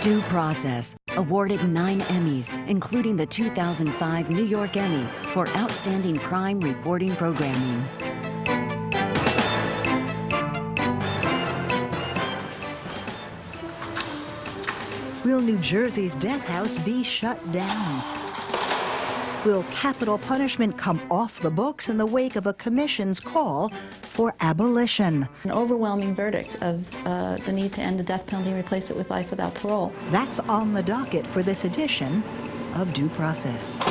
Due Process, awarded 9 Emmys, including the 2005 New York Emmy for Outstanding Crime Reporting Programming. Will New Jersey's death house be shut down? Will capital punishment come off the books in the wake of a commission's call for abolition? An overwhelming verdict of the need to end the death penalty and replace it with life without parole. That's on the docket for this edition of Due Process.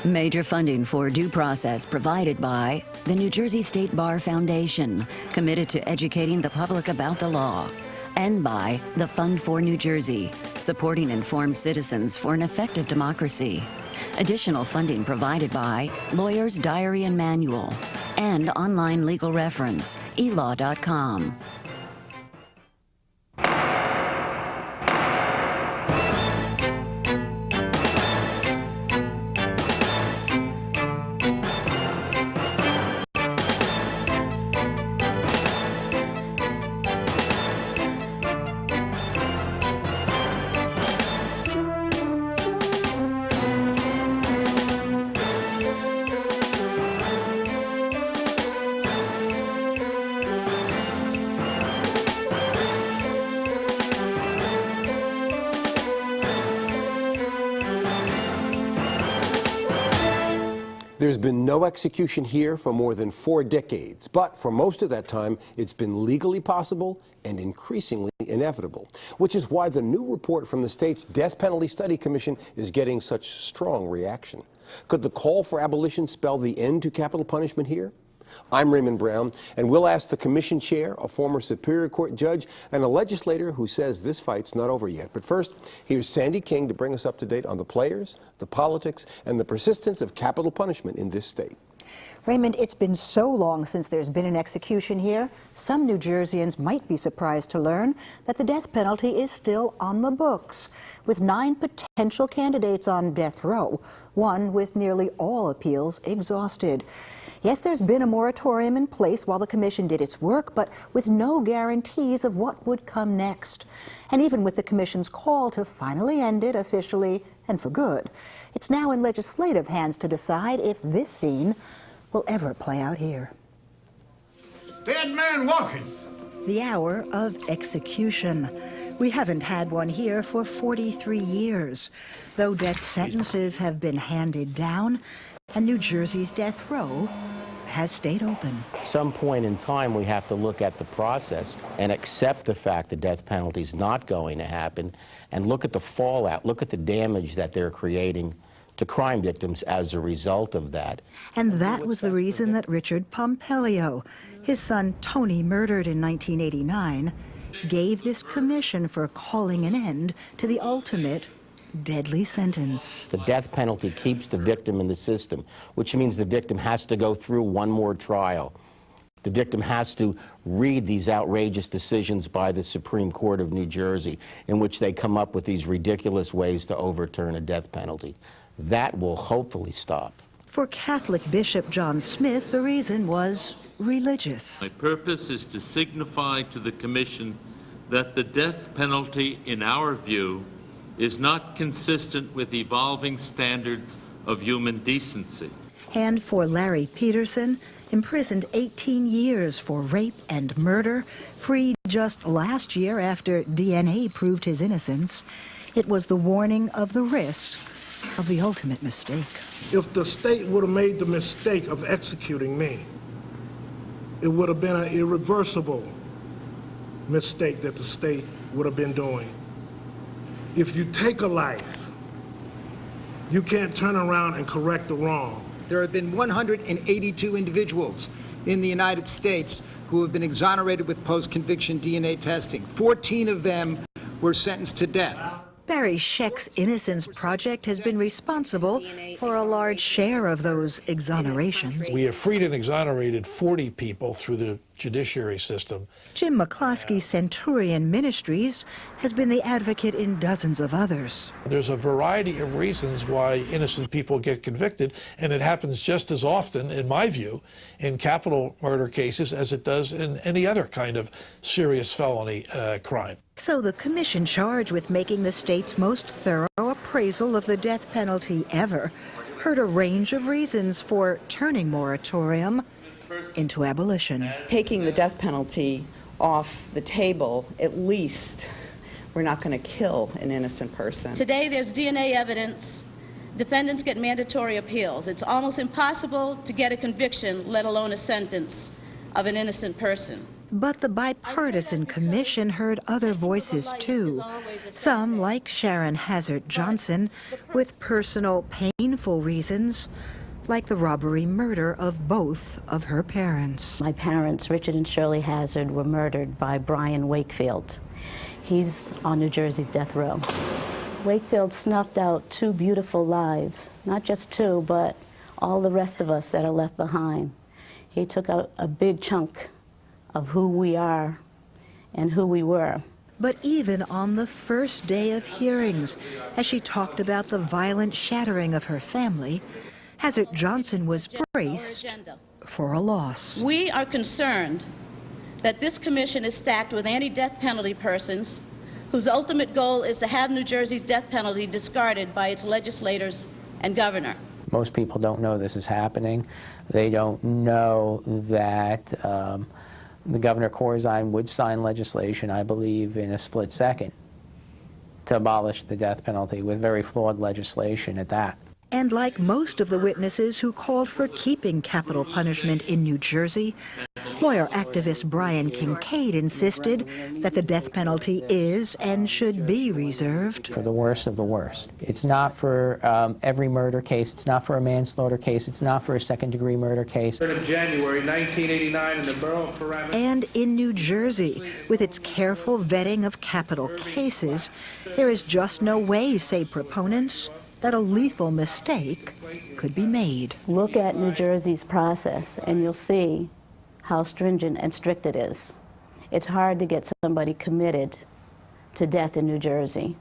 Major funding for Due Process provided by the New Jersey State Bar Foundation, committed to educating the public about the law, and by the Fund for New Jersey, supporting informed citizens for an effective democracy. Additional funding provided by Lawyer's Diary and Manual and online legal reference, elaw.com. There's been no execution here for more than 4 decades, but for most of that time, it's been legally possible and increasingly inevitable, which is why the new report from the state's Death Penalty Study Commission is getting such strong reaction. Could the call for abolition spell the end to capital punishment here? I'm Raymond Brown, and we'll ask the commission chair, a former Superior Court judge, and a legislator who says this fight's not over yet. But first, here's Sandy King to bring us up to date on the players, the politics, and the persistence of capital punishment in this state. Raymond, it's been so long since there's been an execution here, some New Jerseyans might be surprised to learn that the death penalty is still on the books, with 9 potential candidates on death row, one with nearly all appeals exhausted. Yes, there's been a moratorium in place while the commission did its work, but with no guarantees of what would come next. And even with the commission's call to finally end it officially and for good, it's now in legislative hands to decide if this scene will ever play out here. Dead man walking. The hour of execution. We haven't had one here for 43 years, though death sentences have been handed down, and New Jersey's death row has stayed open. At some point in time, we have to look at the process and accept the fact the death penalty is not going to happen, and look at the fallout, look at the damage that they're creating to crime victims as a result of that. And that was the reason that Richard Pompelio, his son Tony murdered in 1989, gave this commission for calling an end to the ultimate deadly sentence. The death penalty keeps the victim in the system, which means the victim has to go through one more trial. The victim has to read these outrageous decisions by the Supreme Court of New Jersey, in which they come up with these ridiculous ways to overturn a death penalty. That will hopefully stop. For Catholic Bishop John Smith, the reason was religious. My purpose is to signify to the Commission that the death penalty, in our view, is not consistent with evolving standards of human decency. And for Larry Peterson, imprisoned 18 years for rape and murder, freed just last year after DNA proved his innocence, it was the warning of the risk of the ultimate mistake. If the state would have made the mistake of executing me, it would have been an irreversible mistake that the state would have been doing. If you take a life, you can't turn around and correct the wrong. There have been 182 individuals in the United States who have been exonerated with post-conviction DNA testing. 14 of them were sentenced to death. Barry Scheck's Innocence Project has been responsible for a large share of those exonerations. We have freed and exonerated 40 people through the judiciary system. Jim McCloskey's Centurion Ministries has been the advocate in dozens of others. There's a variety of reasons why innocent people get convicted, and it happens just as often, in my view, in capital murder cases as it does in any other kind of serious felony crime. So the commission charged with making the state's most thorough appraisal of the death penalty ever heard a range of reasons for turning moratorium into abolition. Taking the death penalty off the table, at least we're not going to kill an innocent person. Today there's DNA evidence. Defendants get mandatory appeals. It's almost impossible to get a conviction, let alone a sentence, of an innocent person. But the bipartisan commission heard other voices too. Some, like Sharon Hazard Johnson, with personal, painful reasons, like the robbery-murder of both of her parents. My parents, Richard and Shirley Hazard, were murdered by Brian Wakefield. He's on New Jersey's death row. Wakefield snuffed out 2 beautiful lives, not just 2, but all the rest of us that are left behind. He took out a big chunk of who we are and who we were. But even on the first day of hearings, as she talked about the violent shattering of her family, Hazard Johnson was braced for a loss. We are concerned that this commission is stacked with anti-death penalty persons whose ultimate goal is to have New Jersey's death penalty discarded by its legislators and governor. Most people don't know this is happening. They don't know that the Governor Corzine would sign legislation, I believe, in a split second to abolish the death penalty, with very flawed legislation at that. And like most of the witnesses who called for keeping capital punishment in New Jersey, lawyer activist Brian Kincaid insisted that the death penalty is and should be reserved for the worst of the worst. It's not for every murder case. It's not for a manslaughter case. It's not for a second-degree murder case. In January 1989 in the borough of Paramus. And in New Jersey, with its careful vetting of capital cases, there is just no way, say proponents, that a lethal mistake could be made. Look at New Jersey's process, and you'll see how stringent and strict it is. It's hard to get somebody committed to death in New Jersey,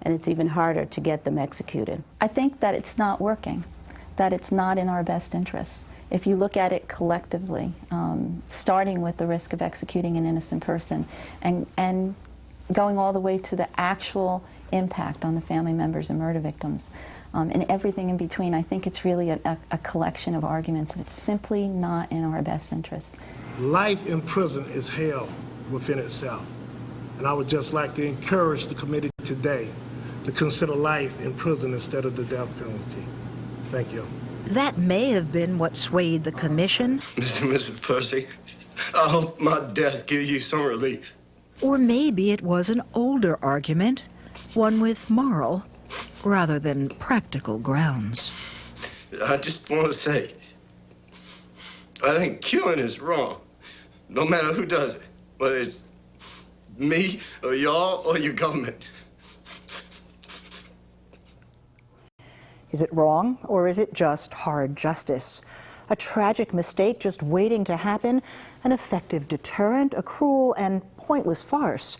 and it's even harder to get them executed. I think that it's not working, that it's not in our best interests. If you look at it collectively, starting with the risk of executing an innocent person and going all the way to the actual impact on the family members and murder victims, and everything in between, I think it's really a collection of arguments that it's simply not in our best interests. Life in prison is hell within itself. And I would just like to encourage the committee today to consider life in prison instead of the death penalty. Thank you. That may have been what swayed the commission. Mr. and Mrs. Percy, I hope my death gives you some relief. Or maybe it was an older argument, one with moral rather than practical grounds. I just want to say, I think killing is wrong, no matter who does it, whether it's me or y'all or your government. Is it wrong, or is it just hard justice? A tragic mistake just waiting to happen, an effective deterrent, a cruel and pointless farce?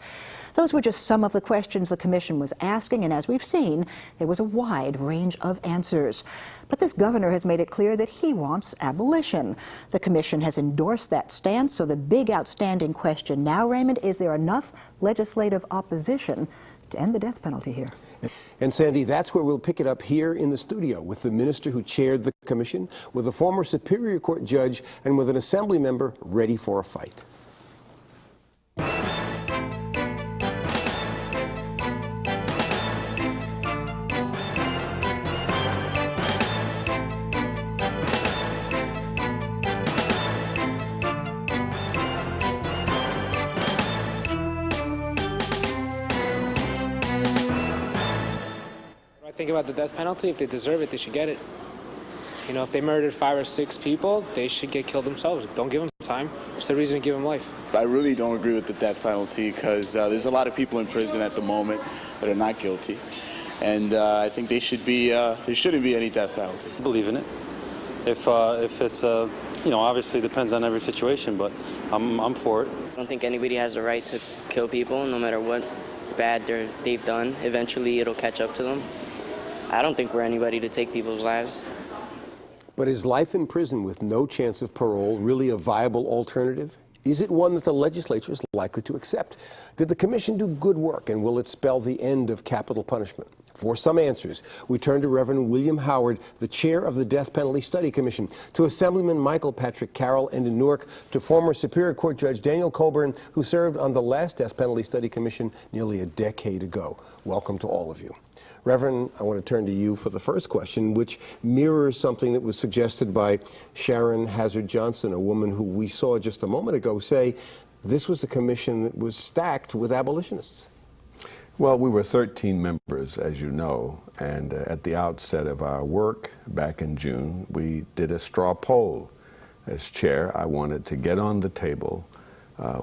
Those were just some of the questions the commission was asking, and as we've seen, there was a wide range of answers. But this governor has made it clear that he wants abolition. The commission has endorsed that stance, so the big outstanding question now, Raymond, is there enough legislative opposition to end the death penalty here? And Sandy, that's where we'll pick it up here in the studio with the minister who chaired the commission, with a former Superior Court judge, and with an assembly member ready for a fight. Think about the death penalty. If they deserve it, they should get it. You know, if they murdered 5 or 6 people, they should get killed themselves. Don't give them time. What's the reason to give them life? I really don't agree with the death penalty because there's a lot of people in prison at the moment that are not guilty. And I think they should be, there shouldn't be any death penalty. I believe in it. If it's you know, obviously depends on every situation, but I'm for it. I don't think anybody has the right to kill people, no matter what bad they've done. Eventually, it'll catch up to them. I don't think we're anybody to take people's lives. But is life in prison with no chance of parole really a viable alternative? Is it one that the legislature is likely to accept? Did the commission do good work, and will it spell the end of capital punishment? For some answers, we turn to Reverend William Howard, the chair of the Death Penalty Study Commission, to Assemblyman Michael Patrick Carroll, and in Newark, to former Superior Court Judge Daniel Coburn, who served on the last Death Penalty Study Commission nearly a decade ago. Welcome to all of you. Reverend, I want to turn to you for the first question, which mirrors something that was suggested by Sharon Hazard Johnson, a woman who we saw just a moment ago say this was a commission that was stacked with abolitionists. Well, we were 13 members, as you know, and at the outset of our work back in June, we did a straw poll. As chair, I wanted to get on the table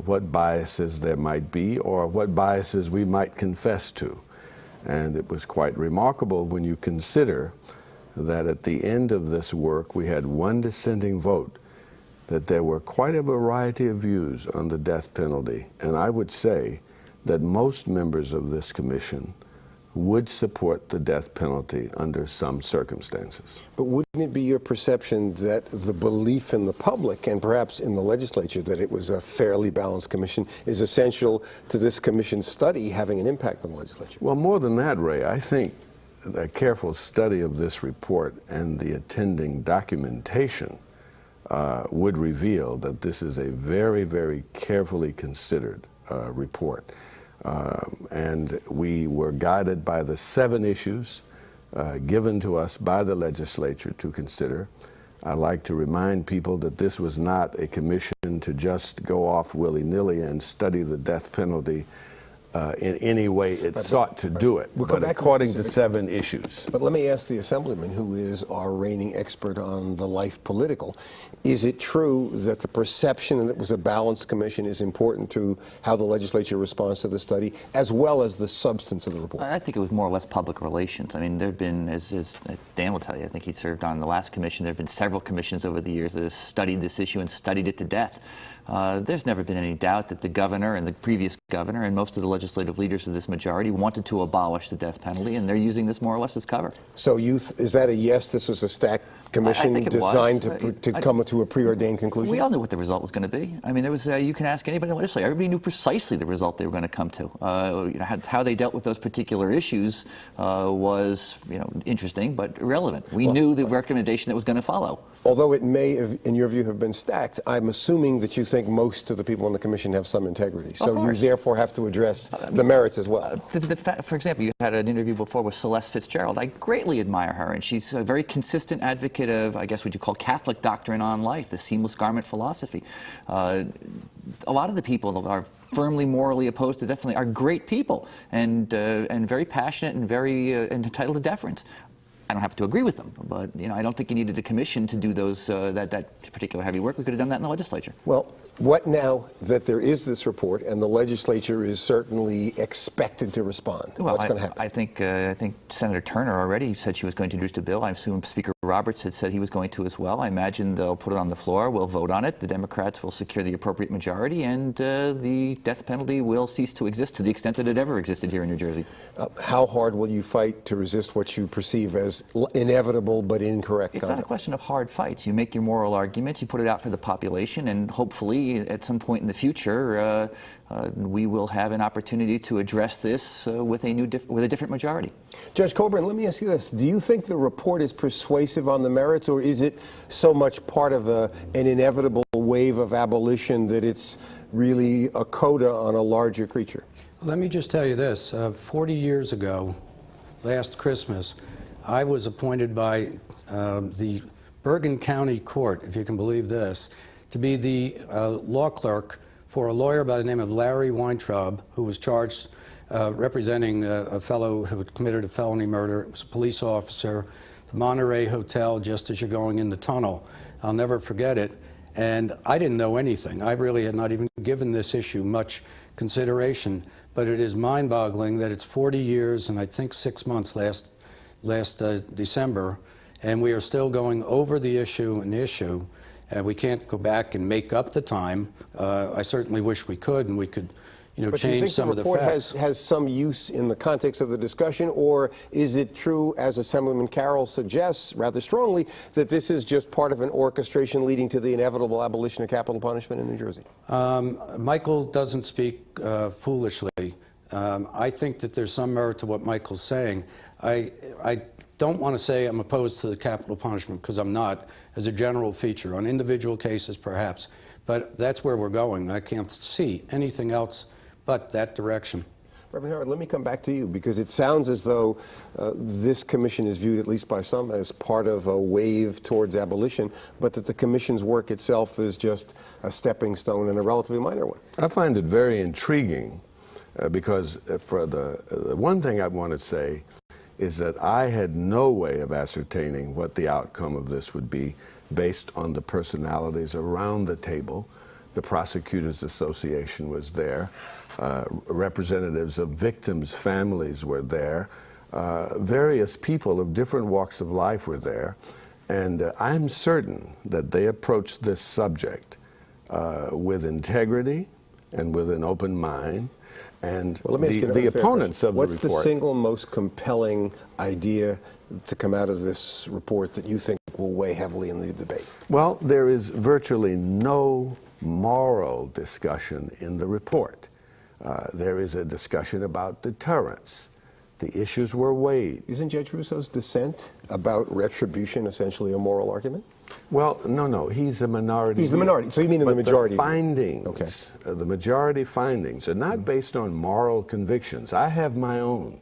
what biases there might be or what biases we might confess to. And it was quite remarkable when you consider that at the end of this work, we had one dissenting vote, that there were quite a variety of views on the death penalty. And I would say that most members of this commission would support the death penalty under some circumstances. But wouldn't it be your perception that the belief in the public and perhaps in the legislature that it was a fairly balanced commission is essential to this commission's study having an impact on the legislature? Well, more than that, Ray, I think a careful study of this report and the attending documentation would reveal that this is a very, very carefully considered report. And we were guided by the 7 issues given to us by the legislature to consider. I like to remind people that this was not a commission to just go off willy-nilly and study the death penalty in any way it sought to do it, but according to 7 issues. But let me ask the Assemblyman, who is our reigning expert on the life political, is it true that the perception that it was a balanced commission is important to how the legislature responds to the study, as well as the substance of the report? I think it was more or less public relations. I mean, there have been, as Dan will tell you, I think he served on the last commission, there have been several commissions over the years that have studied this issue and studied it to death. There's never been any doubt that the governor and the previous governor and most of the legislative leaders of this majority wanted to abolish the death penalty, and they're using this more or less as cover. So is that a yes, this was a stacked commission designed to come to a preordained conclusion? We all knew what the result was going to be. I mean, there was, you can ask anybody in the legislature, everybody knew precisely the result they were going to come to. You know, how they dealt with those particular issues was, you know, interesting but irrelevant. We knew the recommendation that was going to follow. Although it may, in your view, have been stacked, I'm assuming that you think most of the people on the commission have some integrity. So you therefore have to address the merits as well. For example, you had an interview before with Celeste Fitzgerald. I greatly admire her, and she's a very consistent advocate of, I guess what you call Catholic doctrine on life, the seamless garment philosophy. A lot of the people that are firmly morally opposed to death penalty are great people and very passionate and very and entitled to deference. I don't have to agree with them, but you know, I don't think you needed a commission to do those that particular heavy work. We could have done that in the legislature. Well, what now that there is this report and the legislature is certainly expected to respond? Well, what's going to happen? I think Senator Turner already said she was going to introduce the bill. I assume Speaker Roberts had said he was going to as well. I imagine they'll put it on the floor. We'll vote on it. The Democrats will secure the appropriate majority, and the death penalty will cease to exist to the extent that it ever existed here in New Jersey. How hard will you fight to resist what you perceive as inevitable but incorrect It's not a question of hard fights. You make your moral argument, you put it out for the population, and hopefully at some point in the future we will have an opportunity to address this with a different majority. Judge Coburn, let me ask you this. Do you think the report is persuasive on the merits, or is it so much part of an inevitable wave of abolition that it's really a coda on a larger creature? Let me just tell you this. 40 years ago, last Christmas, I was appointed by the Bergen County Court, if you can believe this, to be the law clerk for a lawyer by the name of Larry Weintraub, who was charged representing a fellow who had committed a felony murder. It was a police officer, the Monterey Hotel, just as you're going in the tunnel. I'll never forget it. And I didn't know anything. I really had not even given this issue much consideration. But it is mind-boggling that it's 40 years and I think 6 months last December, and we are still going over the issue and issue. and we can't go back and make up the time. I certainly wish we could, and we could, But do you change think some the of the report facts. has some use in the context of the discussion, or is it true, as Assemblyman Carroll suggests rather strongly, that this is just part of an orchestration leading to the inevitable abolition of capital punishment in New Jersey? Michael doesn't speak foolishly. I think that there's some merit to what Michael's saying. I don't want to say I'm opposed to the capital punishment, because I'm not, as a general feature. On individual cases, perhaps. But that's where we're going. I can't see anything else but that direction. Reverend Howard, let me come back to you, because it sounds as though this commission is viewed, at least by some, as part of a wave towards abolition, but that the commission's work itself is just a stepping stone and a relatively minor one. I find it very intriguing because for the one thing I want to say is that I had no way of ascertaining what the outcome of this would be based on the personalities around the table. The Prosecutors Association was there. Representatives of victims' families were there. Various people of different walks of life were there. And I'm certain that they approached this subject with integrity and with an open mind. And well, let me ask you the opponents of the report. What's the single most compelling idea to come out of this report that you think will weigh heavily in the debate? Well, there is virtually no moral discussion in the report. There is a discussion about deterrence. The issues were weighed. Isn't Judge Russo's dissent about retribution essentially a moral argument? Well, no, he's a minority. He's the minority, so you mean in the majority? The findings, the majority findings are not based on moral convictions. I have my own.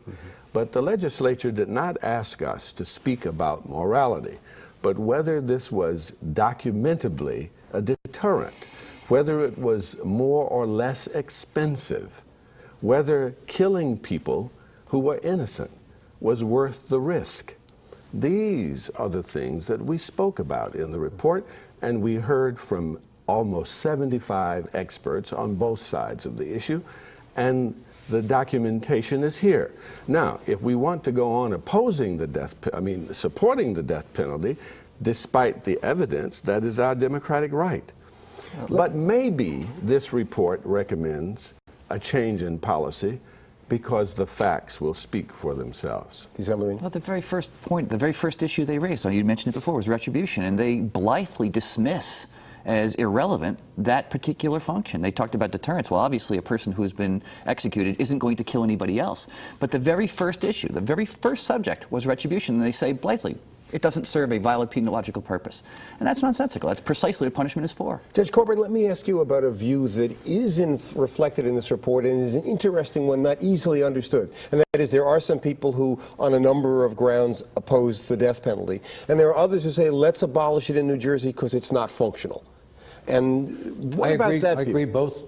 But the legislature did not ask us to speak about morality, but whether this was documentably a deterrent, whether it was more or less expensive, whether killing people who were innocent was worth the risk. These are the things that we spoke about in the report, and we heard from almost 75 experts on both sides of the issue, and the documentation is here. Now, if we want to go on opposing the supporting the death penalty, despite the evidence, that is our democratic right. But maybe this report recommends a change in policy because the facts will speak for themselves. Well, the very first point, the very first issue they raised, you mentioned it before, was retribution, and they blithely dismiss as irrelevant that particular function. They talked about deterrence. Well, obviously a person who has been executed isn't going to kill anybody else. But the very first issue, the very first subject was retribution, and they say blithely, it doesn't serve a valid penological purpose. And that's nonsensical. That's precisely what punishment is for. Judge Coburn, let me ask you about a view that is reflected in this report and is an interesting one, not easily understood. And that is, there are some people who, on a number of grounds, oppose the death penalty. And there are others who say, let's abolish it in New Jersey because it's not functional. And what about that view? I agree both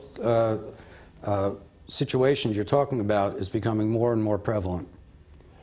situations you're talking about is becoming more and more prevalent.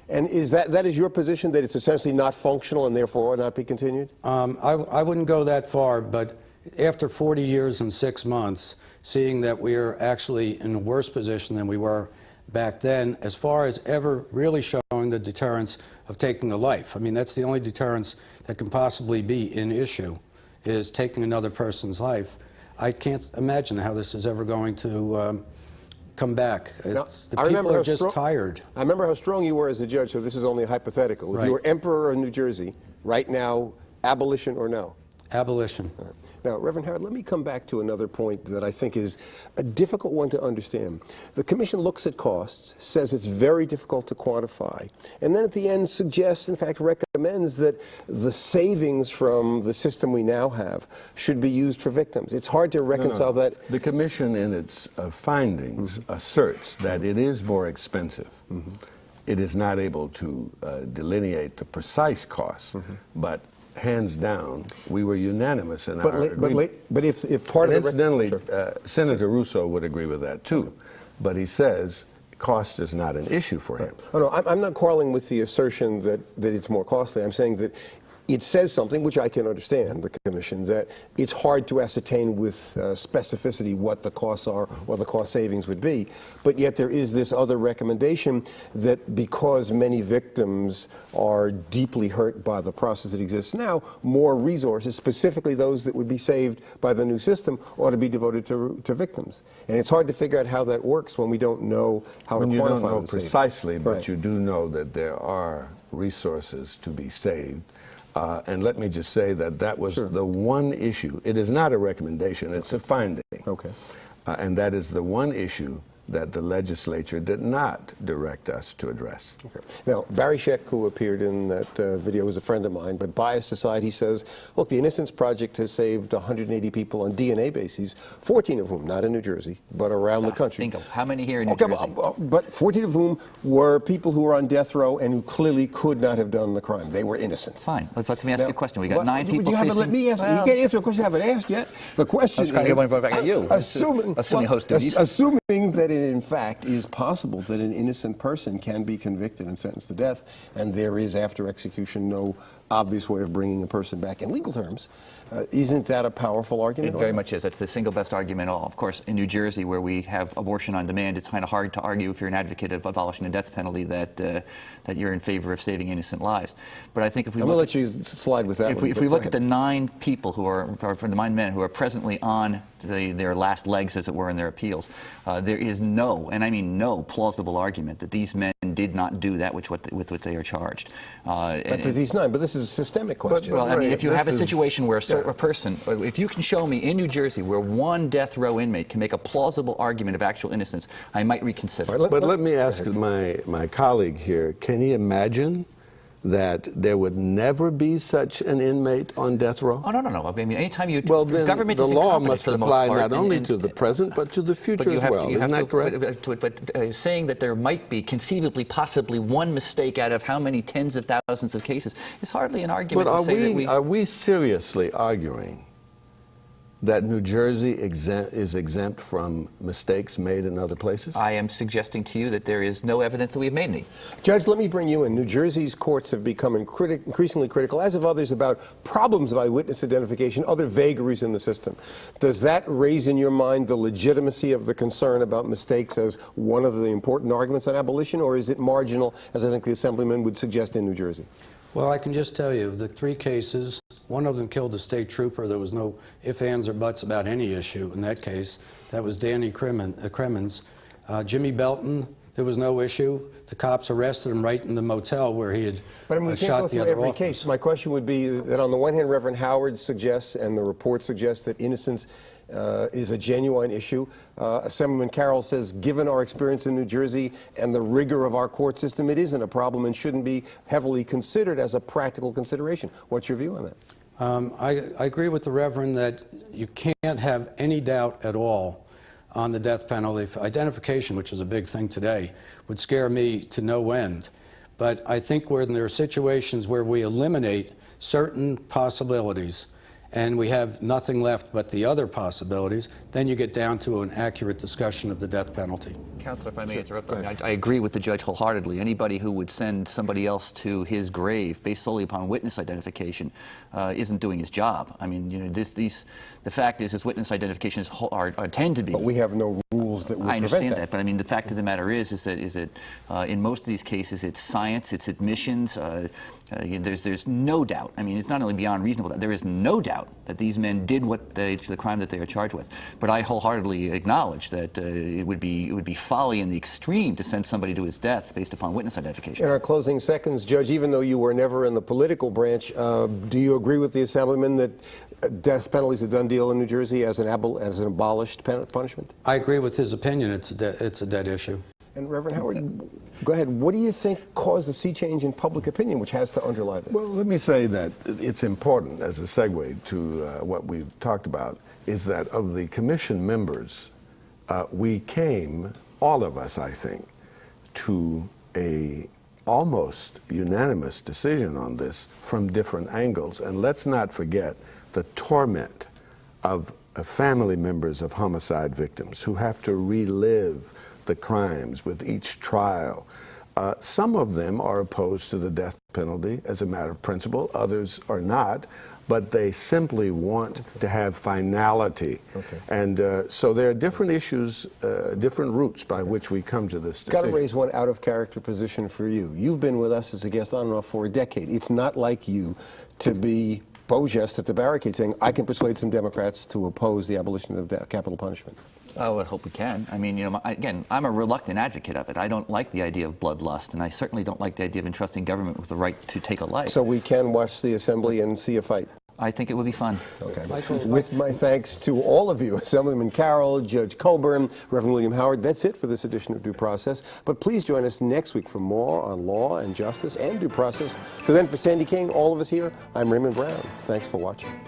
And is that is your position, that it's essentially not functional and therefore ought not be continued? I wouldn't go that far, but after 40 years and 6 months, seeing that we are actually in a worse position than we were back then, as far as ever really showing the deterrence of taking a life. I mean, that's the only deterrence that can possibly be in issue, is taking another person's life. I can't imagine how this is ever going to come back. The people are just tired. I remember how strong you were as a judge, so this is only hypothetical. If you were emperor of New Jersey, right now, abolition or no? Abolition. Now, Reverend Howard, let me come back to another point that I think is a difficult one to understand. The Commission looks at costs, says it's very difficult to quantify, and then at the end suggests, in fact recommends, that the savings from the system we now have should be used for victims. It's hard to reconcile that. The Commission, in its findings, asserts that it is more expensive. It is not able to delineate the precise costs, but hands down, we were unanimous in our agreement. But if part of the... Incidentally, Senator Russo would agree with that too, but he says cost is not an issue for him. Oh, no, I'm not quarreling with the assertion that it's more costly. I'm saying that it says something, which I can understand, the Commission, that it's hard to ascertain with specificity what the costs are or the cost savings would be. But yet there is this other recommendation that because many victims are deeply hurt by the process that exists now, more resources, specifically those that would be saved by the new system, ought to be devoted to victims. And it's hard to figure out how that works when we don't know how to quantify you don't know the savings. precisely, but Right. you do know that there are resources to be saved. And let me just say that that was the one issue. It is not a recommendation, it's a finding. Okay. And that is the one issue that the legislature did not direct us to address. Okay. Now, Barry Scheck, who appeared in that video, is a friend of mine, but bias aside, he says, look, the Innocence Project has saved 180 people on DNA bases, 14 of whom, not in New Jersey, but around the country. Bingo. How many here in New Okay, Jersey? but 14 of whom were people who were on death row and who clearly could not have done the crime. They were innocent. Fine. Let me ask you a question. We got 9 people you facing... Let me answer. You can't answer a question I haven't asked yet. The question is... I was trying to get one back at you. Assuming host duties. Assuming that it in fact is possible that an innocent person can be convicted and sentenced to death, and there is, after execution, no obvious way of bringing a person back in legal terms, isn't that a powerful argument? It very much is. That's the single best argument of all. Of course, in New Jersey, where we have abortion on demand, it's kind of hard to argue if you're an advocate of abolishing the death penalty that that you're in favor of saving innocent lives. But I think if we I'm going to let you slide with that. If we look at the 9 people who are, for the 9 men who are presently on their last legs, as it were, in their appeals, there is no, and I mean no, plausible argument that these men did not do that with what they are charged. But these 9, but this is a systemic question. Well, I mean, if you have a situation where a person, if you can show me in New Jersey where one death row inmate can make a plausible argument of actual innocence, I might reconsider. But let me ask my colleague here, can he imagine that there would never be such an inmate on death row? Oh, no. I mean, anytime you... Well, then government the is law incompetent must for the most apply part, not only to the present, but to the future as well. Isn't that correct? But saying that there might be conceivably, possibly one mistake out of how many tens of thousands of cases is hardly an argument But to say that we... are we seriously arguing that New Jersey is exempt from mistakes made in other places? I am suggesting to you that there is no evidence that we've made any. Judge, let me bring you in. New Jersey's courts have become increasingly critical, as have others, about problems of eyewitness identification, other vagaries in the system. Does that raise in your mind the legitimacy of the concern about mistakes as one of the important arguments on abolition, or is it marginal, as I think the Assemblyman would suggest in New Jersey? Well, I can just tell you, the 3 cases, one of them killed a state trooper. There was no ifs, ands, or buts about any issue in that case. That was Danny Crimmins. Jimmy Belton, there was no issue. The cops arrested him right in the motel where he had But I mean, we can't shot go the through other every officer. case. My question would be that on the one hand, Reverend Howard suggests, and the report suggests, that innocence is a genuine issue. Assemblyman Carroll says, given our experience in New Jersey and the rigor of our court system, it isn't a problem and shouldn't be heavily considered as a practical consideration. What's your view on that? I agree with the Reverend that you can't have any doubt at all on the death penalty. Identification, which is a big thing today, would scare me to no end. But I think when there are situations where we eliminate certain possibilities and we have nothing left but the other possibilities, then you get down to an accurate discussion of the death penalty. Counselor, if I may interrupt, I agree with the judge wholeheartedly. Anybody who would send somebody else to his grave based solely upon witness identification isn't doing his job. I mean, you know, the fact is, witness identifications tend to be. But we have no rules that would I understand prevent that, but I mean, the fact of the matter is that in most of these cases, it's science, it's admissions. There's no doubt. I mean, it's not only beyond reasonable doubt. There is no doubt that these men did the crime that they are charged with. But I wholeheartedly acknowledge that it would be folly in the extreme to send somebody to his death based upon witness identification. In our closing seconds, Judge, even though you were never in the political branch, do you agree with the Assemblyman that death penalty is a done deal in New Jersey as an abolished punishment? I agree with his opinion. It's a dead issue. And Reverend Howard, go ahead. What do you think caused the sea change in public opinion, which has to underlie this? Well, let me say that it's important, as a segue to what we've talked about, is that of the commission members, we came, all of us, I think, to a almost unanimous decision on this from different angles. And let's not forget the torment of family members of homicide victims who have to relive the crimes with each trial. Some of them are opposed to the death penalty as a matter of principle. Others are not. But they simply want to have finality. And so there are different issues, different routes by which we come to this decision. Got to raise one out-of-character position for you. You've been with us as a guest on and off for a decade. It's not like you to be Beaugest at the barricade saying, I can persuade some Democrats to oppose the abolition of capital punishment. I would hope we can. I mean, you know, again, I'm a reluctant advocate of it. I don't like the idea of bloodlust, and I certainly don't like the idea of entrusting government with the right to take a life. So we can watch the assembly and see a fight? I think it would be fun. Okay. With my thanks to all of you, Assemblyman Carroll, Judge Colburn, Reverend William Howard, that's it for this edition of Due Process. But please join us next week for more on law and justice and due process. So then for Sandy King, all of us here, I'm Raymond Brown. Thanks for watching.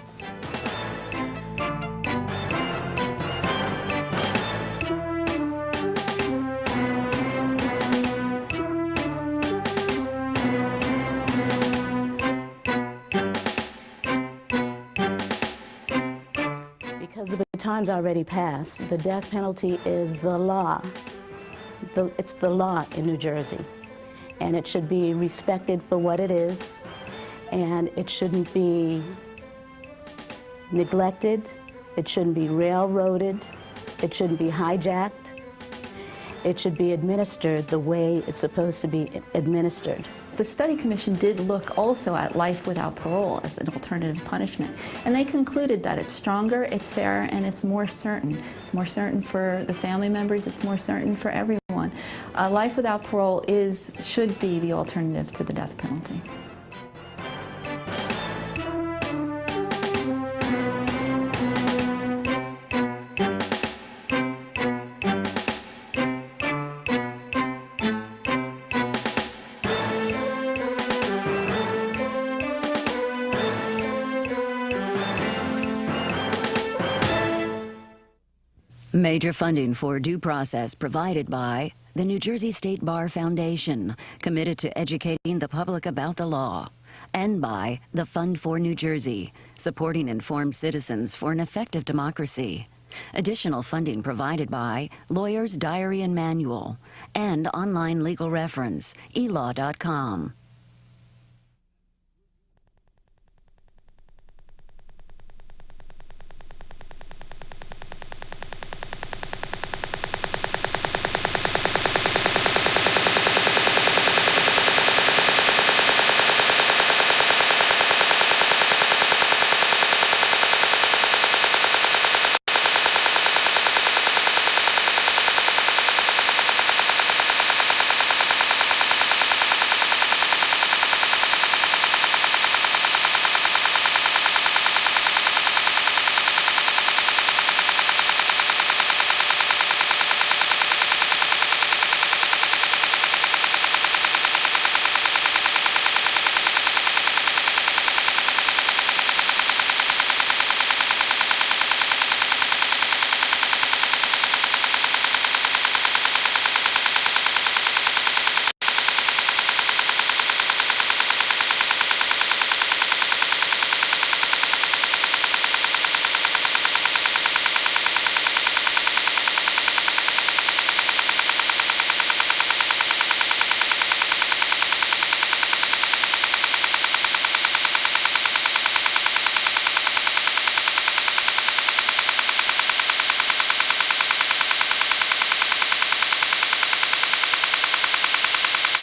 Because the baton's already passed, the death penalty is the law. It's the law in New Jersey. And it should be respected for what it is, and it shouldn't be neglected, it shouldn't be railroaded, it shouldn't be hijacked. It should be administered the way it's supposed to be administered. The study commission did look also at life without parole as an alternative punishment, and they concluded that it's stronger, it's fairer, and it's more certain. It's more certain for the family members, it's more certain for everyone. Life without parole should be the alternative to the death penalty. Major funding for Due Process provided by the New Jersey State Bar Foundation, committed to educating the public about the law, and by the Fund for New Jersey, supporting informed citizens for an effective democracy. Additional funding provided by Lawyer's Diary and Manual and online legal reference, elaw.com.